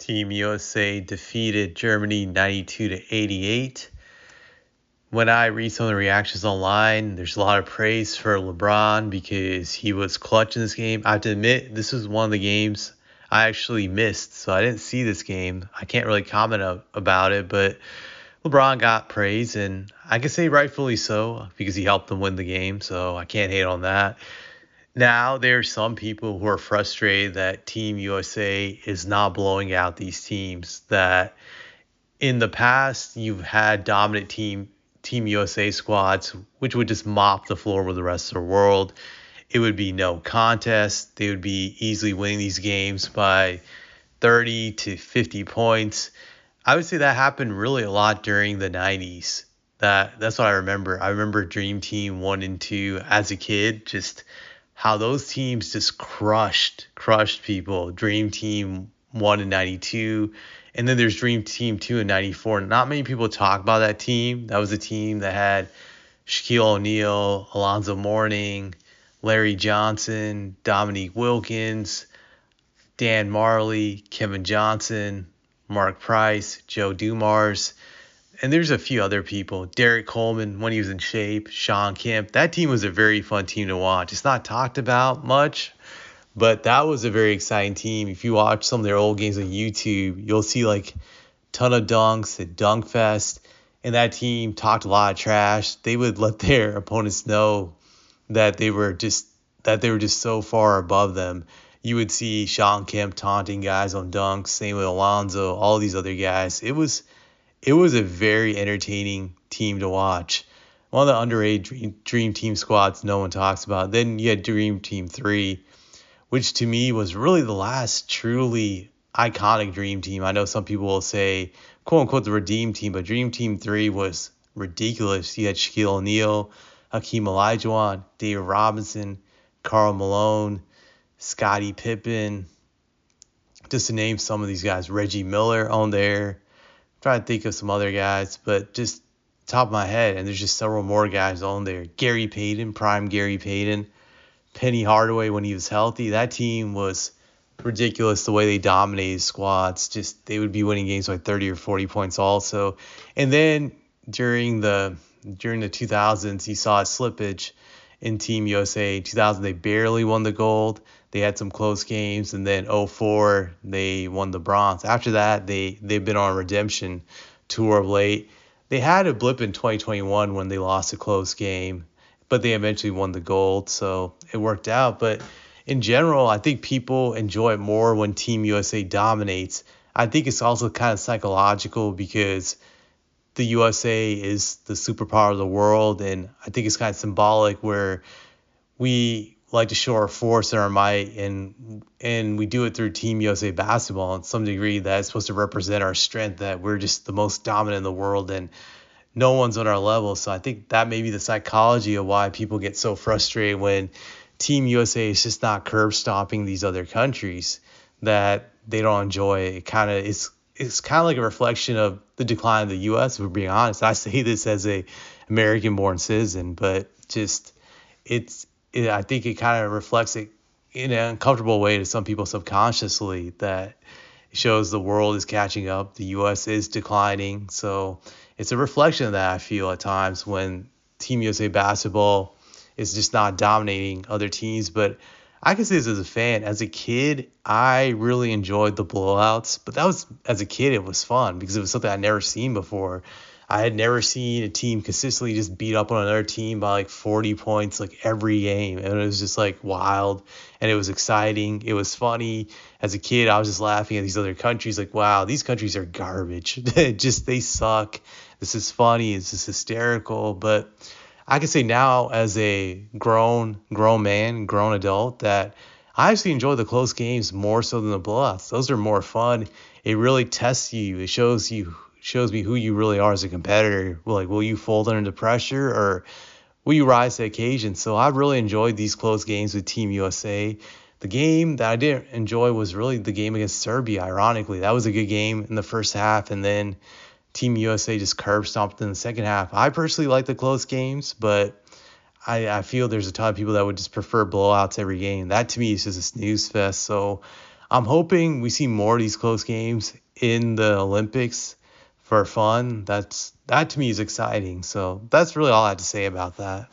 Team USA defeated Germany 92 to 88. When I read some of the reactions online, there's a lot of praise for LeBron because he was clutch in this game. I have to admit, this was one of the games I actually missed, so I didn't see this game. I can't really comment about it, but LeBron got praise, and I can say rightfully so because he helped them win the game, so I can't hate on that. Now, there's some people who are frustrated that Team USA is not blowing out these teams. That in the past you've had dominant Team USA squads, which would just mop the floor with the rest of the world. It would be no contest. They would be easily winning these games by 30 to 50 points. I would say that happened really a lot during the 90s. That's what I remember. I remember Dream Team 1 and 2 as a kid, just how those teams just crushed people. Dream Team 1 in 92, and then there's Dream Team 2 in 94. Not many people talk about that team. That was a team that had Shaquille O'Neal, Alonzo Mourning, Larry Johnson, Dominique Wilkins, Dan Marley, Kevin Johnson, Mark Price, Joe Dumars, and there's a few other people. Derek Coleman when he was in shape, Sean Kemp. That team was a very fun team to watch. It's not talked about much, but that was a very exciting team. If you watch some of their old games on YouTube, you'll see like a ton of dunks at Dunk Fest, and that team talked a lot of trash. They would let their opponents know that they were just so far above them. You would see Sean Kemp taunting guys on dunks, same with Alonzo, all these other guys. It was a very entertaining team to watch. One of the underrated Dream Team squads no one talks about. Then you had Dream Team 3, which to me was really the last truly iconic Dream Team. I know some people will say, quote unquote, the Redeem Team, but Dream Team 3 was ridiculous. You had Shaquille O'Neal, Hakeem Olajuwon, David Robinson, Karl Malone, Scottie Pippen, just to name some of these guys. Reggie Miller on there. I'm trying to think of some other guys, but just top of my head, and there's just several more guys on there. Gary Payton, prime Gary Payton. Penny Hardaway when he was healthy. That team was ridiculous the way they dominated squads. Just they would be winning games by 30 or 40 points also. And then during the 2000s, you saw a slippage in Team USA. 2000, they barely won the gold. They had some close games, and then 04, they won the bronze. After that, they've been on a redemption tour of late. They had a blip in 2021 when they lost a close game, but they eventually won the gold, so it worked out. But in general, I think people enjoy it more when Team USA dominates. I think it's also kind of psychological because the USA is the superpower of the world, and I think it's kind of symbolic where we like to show our force and our might, and we do it through Team USA basketball. In some degree, that's supposed to represent our strength, that we're just the most dominant in the world, and no one's on our level. So I think that may be the psychology of why people get so frustrated when Team USA is just not curb stomping these other countries, that they don't enjoy it. It's kind of like a reflection of the decline of the U.S., if we're being honest. I say this as a American-born citizen, but just I think it kind of reflects it in an uncomfortable way to some people subconsciously, that it shows the world is catching up, the U.S. is declining. So it's a reflection of that, I feel, at times when Team USA basketball is just not dominating other teams. But I can say this as a fan. As a kid, I really enjoyed the blowouts. But as a kid, it was fun because it was something I'd never seen before. I had never seen a team consistently just beat up on another team by like 40 points like every game. And it was just like wild, and it was exciting. It was funny. As a kid, I was just laughing at these other countries like, wow, these countries are garbage. They suck. This is funny. This is hysterical. But I can say now as a grown man, grown adult, that I actually enjoy the close games more so than the blowouts. Those are more fun. It really tests you. It shows me who you really are as a competitor. Like, will you fold under the pressure, or will you rise to the occasion? So I really enjoyed these close games with Team USA. The game that I didn't enjoy was really the game against Serbia, ironically. That was a good game in the first half, and then Team USA just curb stomped in the second half. I personally like the close games, but I feel there's a ton of people that would just prefer blowouts every game. That to me is just a snooze fest. So I'm hoping we see more of these close games in the Olympics for fun. That to me is exciting. So that's really all I had to say about that.